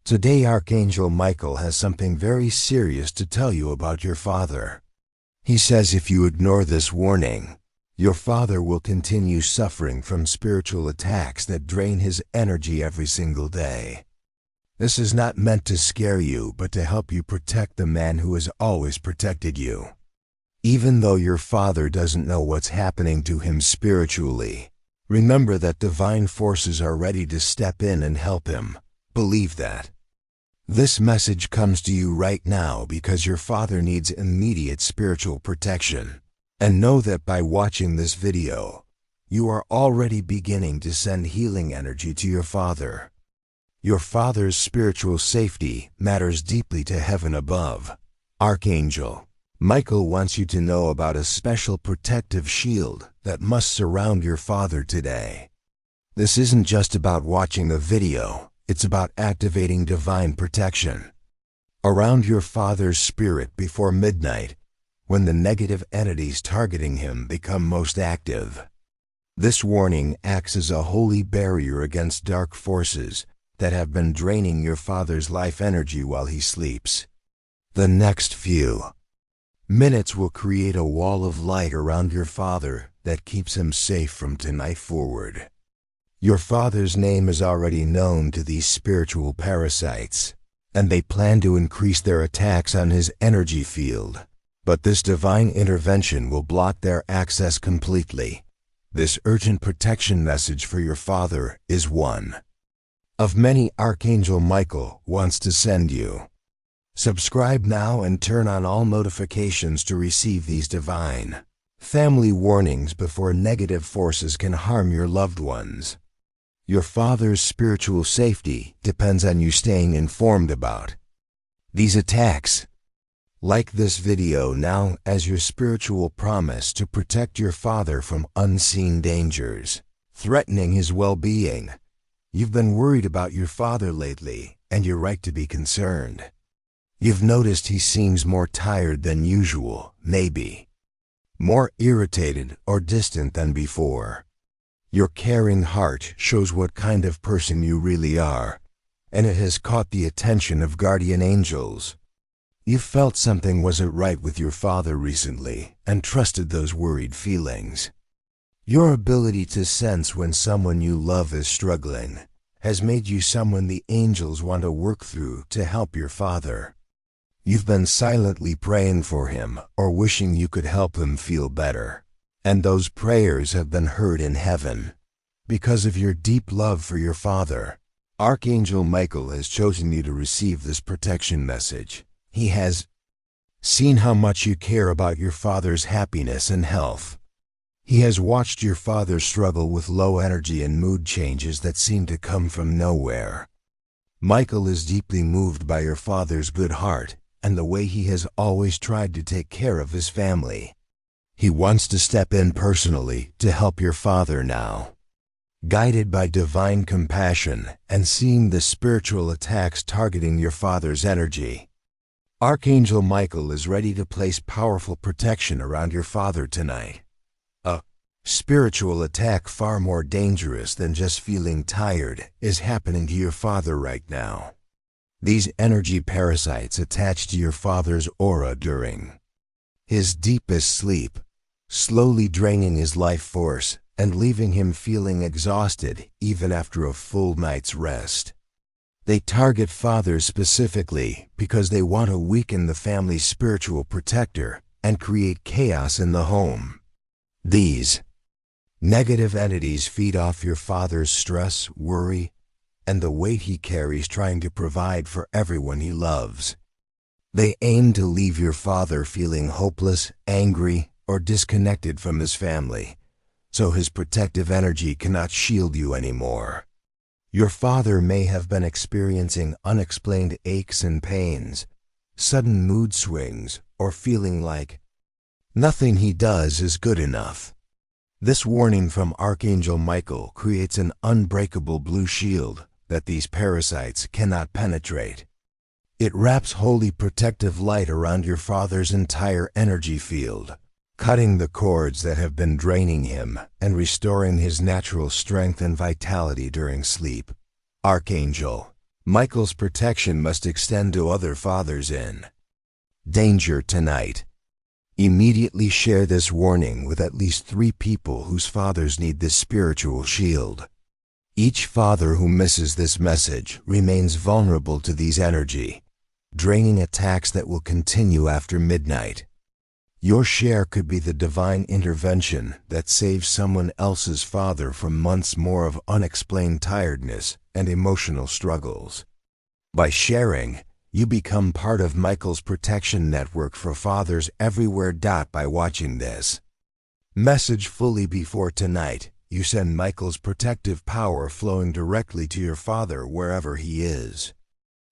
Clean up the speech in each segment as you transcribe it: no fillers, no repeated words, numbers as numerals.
Today Archangel Michael has something very serious to tell you about your father. He says if you ignore this warning, your father will continue suffering from spiritual attacks that drain his energy every single day. This is not meant to scare you, but to help you protect the man who has always protected you. Even though your father doesn't know what's happening to him spiritually, remember that divine forces are ready to step in and help him. Believe that. This message comes to you right now because your father needs immediate spiritual protection. And know that by watching this video, you are already beginning to send healing energy to your father. Your father's spiritual safety matters deeply to heaven above. Archangel Michael wants you to know about a special protective shield that must surround your father today. This isn't just about watching a video. It's about activating divine protection around your father's spirit before midnight, when the negative entities targeting him become most active. This warning acts as a holy barrier against dark forces that have been draining your father's life energy while he sleeps. The next few minutes will create a wall of light around your father that keeps him safe from tonight forward. Your father's name is already known to these spiritual parasites, and they plan to increase their attacks on his energy field. But this divine intervention will block their access completely. This urgent protection message for your father is one of many Archangel Michael wants to send you. Subscribe now and turn on all notifications to receive these divine family warnings before negative forces can harm your loved ones. Your father's spiritual safety depends on you staying informed about these attacks. Like this video now as your spiritual promise to protect your father from unseen dangers threatening his well-being. You've been worried about your father lately, and you're right to be concerned. You've noticed he seems more tired than usual, maybe more irritated or distant than before. Your caring heart shows what kind of person you really are, and it has caught the attention of guardian angels. You felt something wasn't right with your father recently and trusted those worried feelings. Your ability to sense when someone you love is struggling has made you someone the angels want to work through to help your father. You've been silently praying for him or wishing you could help him feel better. And those prayers have been heard in heaven. Because of your deep love for your father, Archangel Michael has chosen you to receive this protection message. He has seen how much you care about your father's happiness and health. He has watched your father struggle with low energy and mood changes that seem to come from nowhere. Michael is deeply moved by your father's good heart and the way he has always tried to take care of his family. He wants to step in personally to help your father now. Guided by divine compassion and seeing the spiritual attacks targeting your father's energy, Archangel Michael is ready to place powerful protection around your father tonight. A spiritual attack far more dangerous than just feeling tired is happening to your father right now. These energy parasites attach to your father's aura during his deepest sleep, slowly draining his life force and leaving him feeling exhausted even after a full night's rest. They target fathers specifically because they want to weaken the family's spiritual protector and create chaos in the home. These negative entities feed off your father's stress, worry, and the weight he carries trying to provide for everyone he loves. They aim to leave your father feeling hopeless, angry, or disconnected from his family, so his protective energy cannot shield you anymore. Your father may have been experiencing unexplained aches and pains, sudden mood swings, or feeling like nothing he does is good enough. This warning from Archangel Michael creates an unbreakable blue shield that these parasites cannot penetrate. It wraps holy protective light around your father's entire energy field, cutting the cords that have been draining him and restoring his natural strength and vitality during sleep. Archangel Michael's protection must extend to other fathers in danger tonight. Immediately share this warning with at least 3 people whose fathers need this spiritual shield. Each father who misses this message remains vulnerable to these draining attacks that will continue after midnight. Your share could be the divine intervention that saves someone else's father from months more of unexplained tiredness and emotional struggles. By sharing, you become part of Michael's protection network for fathers everywhere. By watching this message fully before tonight, you send Michael's protective power flowing directly to your father wherever he is.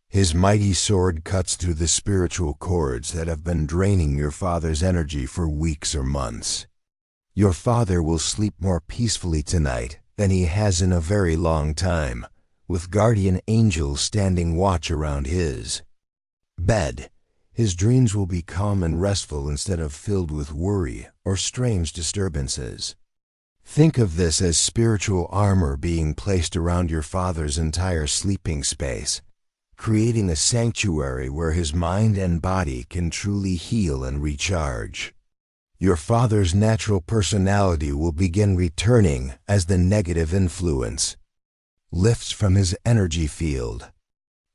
His mighty sword cuts through the spiritual cords that have been draining your father's energy for weeks or months. Your father will sleep more peacefully tonight than he has in a very long time, with guardian angels standing watch around his bed. His dreams will be calm and restful instead of filled with worry or strange disturbances. Think of this as spiritual armor being placed around your father's entire sleeping space, creating a sanctuary where his mind and body can truly heal and recharge. Your father's natural personality will begin returning as the negative influence lifts from his energy field.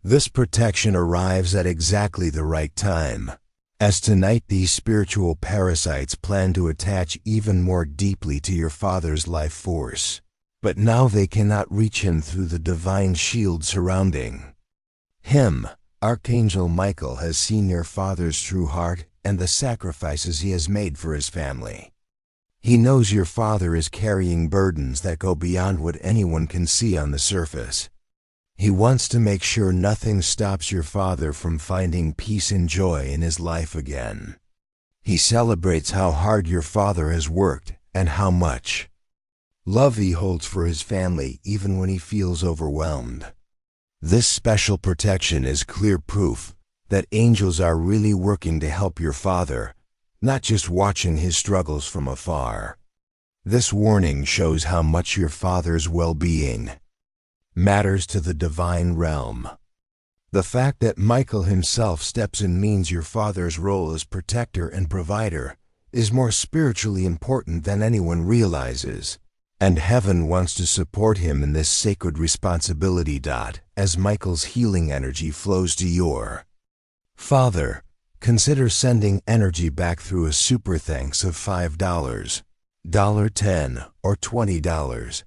This protection arrives at exactly the right time, as tonight these spiritual parasites plan to attach even more deeply to your father's life force. But now they cannot reach him through the divine shield surrounding him. Archangel Michael has seen your father's true heart and the sacrifices he has made for his family. He knows your father is carrying burdens that go beyond what anyone can see on the surface. He wants to make sure nothing stops your father from finding peace and joy in his life again. He celebrates how hard your father has worked and how much love he holds for his family even when he feels overwhelmed. This special protection is clear proof that angels are really working to help your father, not just watching his struggles from afar. This warning shows how much your father's well-being matters to the divine realm. The fact that Michael himself steps in means your father's role as protector and provider is more spiritually important than anyone realizes, and heaven wants to support him in this sacred responsibility. As Michael's healing energy flows to your father, consider sending energy back through a super thanks of $5, $10, or $20.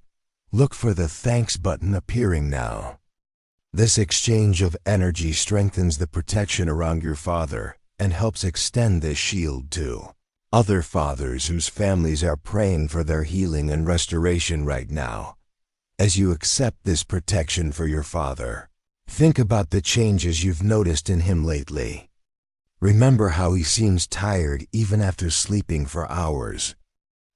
Look for the thanks button appearing now. This exchange of energy strengthens the protection around your father and helps extend this shield to other fathers whose families are praying for their healing and restoration right now. As you accept this protection for your father, think about the changes you've noticed in him lately. Remember how he seems tired even after sleeping for hours.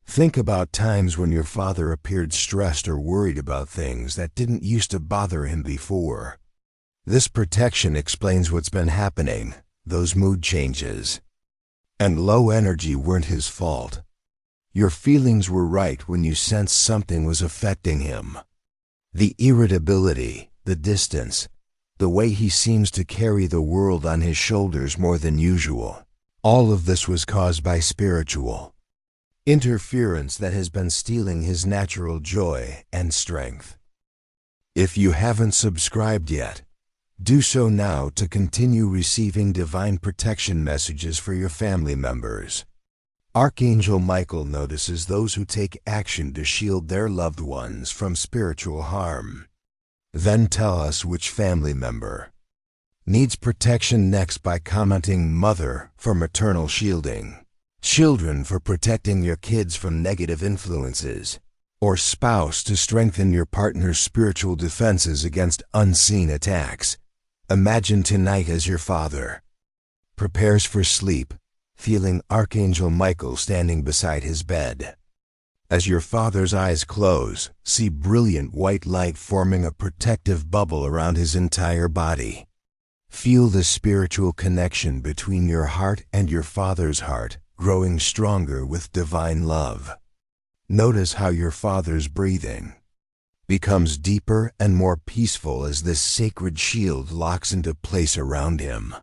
Think about times when your father appeared stressed or worried about things that didn't used to bother him before. This protection explains what's been happening. Those mood changes and low energy weren't his fault. Your feelings were right when you sensed something was affecting him. The irritability, the distance, the way he seems to carry the world on his shoulders more than usual. All of this was caused by spiritual interference that has been stealing his natural joy and strength. If you haven't subscribed yet, do so now to continue receiving divine protection messages for your family members. Archangel Michael notices those who take action to shield their loved ones from spiritual harm. Then tell us which family member needs protection next by commenting mother for maternal shielding, children for protecting your kids from negative influences, or spouse to strengthen your partner's spiritual defenses against unseen attacks. Imagine tonight as your father prepares for sleep, feeling Archangel Michael standing beside his bed. As your father's eyes close, see brilliant white light forming a protective bubble around his entire body. Feel the spiritual connection between your heart and your father's heart growing stronger with divine love. Notice how your father's breathing becomes deeper and more peaceful as this sacred shield locks into place around him.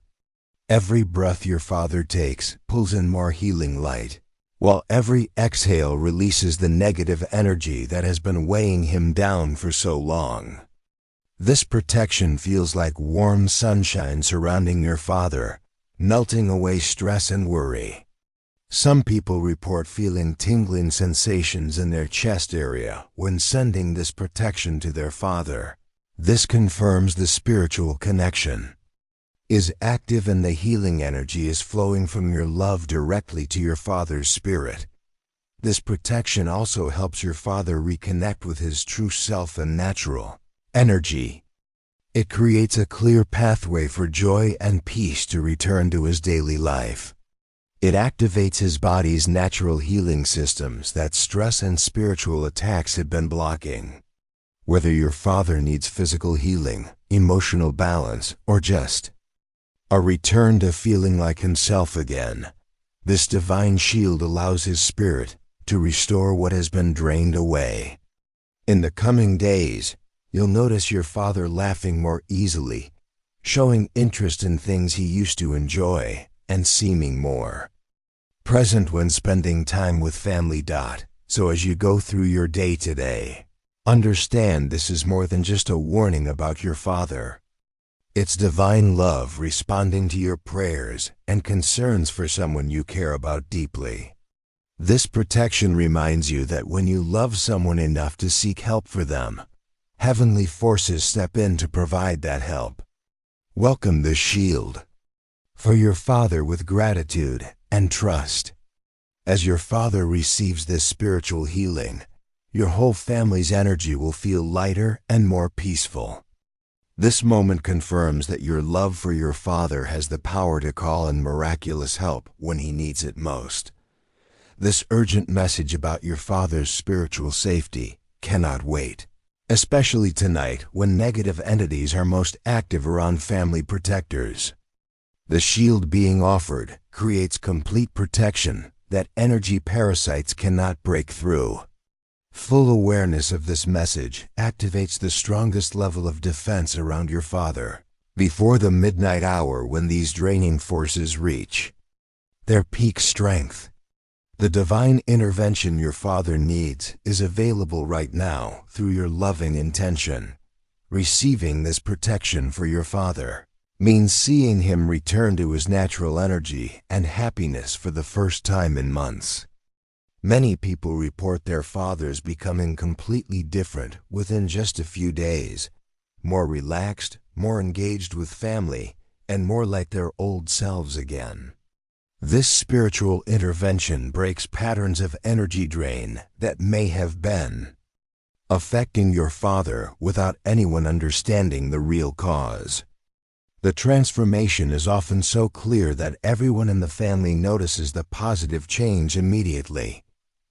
Every breath your father takes pulls in more healing light, while every exhale releases the negative energy that has been weighing him down for so long. This protection feels like warm sunshine surrounding your father, melting away stress and worry. Some people report feeling tingling sensations in their chest area when sending this protection to their father. This confirms the spiritual connection is active and the healing energy is flowing from your love directly to your father's spirit. This protection also helps your father reconnect with his true self and natural energy. It creates a clear pathway for joy and peace to return to his daily life. It activates his body's natural healing systems that stress and spiritual attacks had been blocking. Whether your father needs physical healing, emotional balance, or just a return to feeling like himself again, this divine shield allows his spirit to restore what has been drained away. In the coming days, you'll notice your father laughing more easily, showing interest in things he used to enjoy, and seeming more present when spending time with family. So as you go through your day today, understand this is more than just a warning about your father. It's divine love responding to your prayers and concerns for someone you care about deeply. This protection reminds you that when you love someone enough to seek help for them, heavenly forces step in to provide that help. Welcome this shield for your father with gratitude and trust. As your father receives this spiritual healing, your whole family's energy will feel lighter and more peaceful. This moment confirms that your love for your father has the power to call in miraculous help when he needs it most. This urgent message about your father's spiritual safety cannot wait, especially tonight when negative entities are most active around family protectors. The shield being offered creates complete protection that energy parasites cannot break through. Full awareness of this message activates the strongest level of defense around your father before the midnight hour when these draining forces reach their peak strength. The divine intervention your father needs is available right now through your loving intention. Receiving this protection for your father means seeing him return to his natural energy and happiness for the first time in months. Many people report their fathers becoming completely different within just a few days, more relaxed, more engaged with family, and more like their old selves again. This spiritual intervention breaks patterns of energy drain that may have been affecting your father without anyone understanding the real cause. The transformation is often so clear that everyone in the family notices the positive change immediately.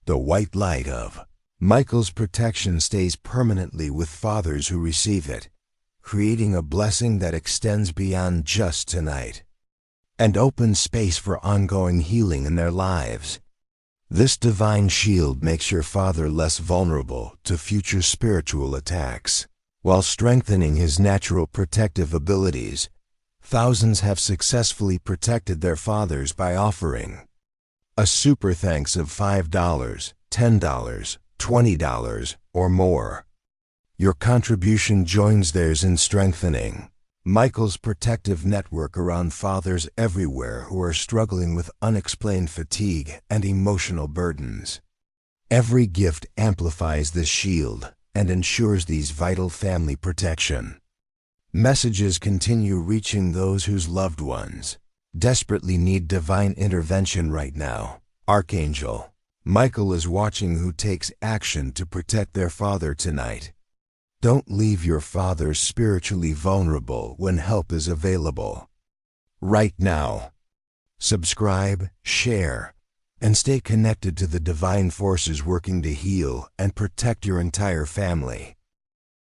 The white light of Michael's protection stays permanently with fathers who receive it, creating a blessing that extends beyond just tonight and opens space for ongoing healing in their lives. This divine shield makes your father less vulnerable to future spiritual attacks, while strengthening his natural protective abilities. Thousands have successfully protected their fathers by offering a super thanks of $5, $10, $20, or more. Your contribution joins theirs in strengthening Michael's protective network around fathers everywhere who are struggling with unexplained fatigue and emotional burdens. Every gift amplifies this shield and ensures these vital family protection. Messages continue reaching those whose loved ones desperately need divine intervention right now. Archangel Michael is watching who takes action to protect their father tonight. Don't leave your father spiritually vulnerable when help is available right now. Subscribe, share, and stay connected to the divine forces working to heal and protect your entire family.